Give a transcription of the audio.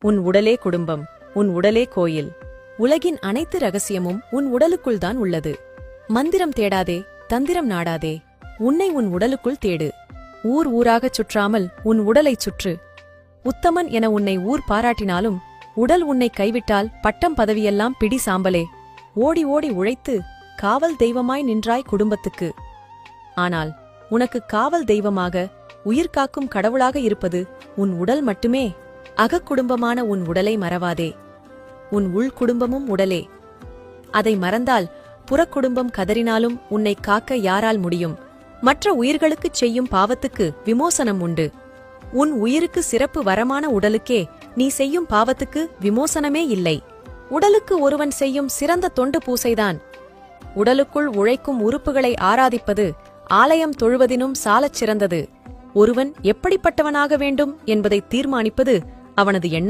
உன் உடலே குடும்பம், உன் உடலே கோயில். உலகின் அனைத்து ரகசியமும் உன் உடலுக்குள் தான் உள்ளது. மந்திரம் தேடாதே, தந்திரம் நாடாதே, உன்னை உன் உடலுக்குள் தேடு. ஊர் ஊராகச் சுற்றாமல் உன் உடலைச் சுற்று. உத்தமன் என உன்னை ஊர் பாராட்டினாலும் உடல் உன்னை கைவிட்டால் பட்டம் பதவியெல்லாம் பிடி சாம்பலே. ஓடி ஓடி உழைத்து காவல் தெய்வமாய் நின்றாய் குடும்பத்துக்கு. ஆனால் உனக்கு காவல் தெய்வமாக, உயிர்காக்கும் கடவுளாக இருப்பது உன் உடல் மட்டுமே. அகக்குடும்பமான உன் உடலை மறவாதே. உன் உள்குடும்பமும் உடலே. அதை மறந்தால் புறக்குடும்பம் கதறினாலும் உன்னை காக்க யாரால் முடியும்? மற்ற உயிர்களுக்குச் செய்யும் பாவத்துக்கு விமோசனம் உண்டு. உன் உயிருக்கு சிறப்பு வரமான உடலுக்கே நீ செய்யும் பாவத்துக்கு விமோசனமே இல்லை. உடலுக்கு ஒருவன் செய்யும் சிறந்த தொண்டு பூசைதான். உடலுக்குள் உழைக்கும் உறுப்புகளை ஆராதிப்பது ஆலயம் தொழுவதினும் சாலச் சிறந்தது. ஒருவன் எப்படிப்பட்டவனாக வேண்டும் என்பதை தீர்மானிப்பது அவனது எண்ணம்.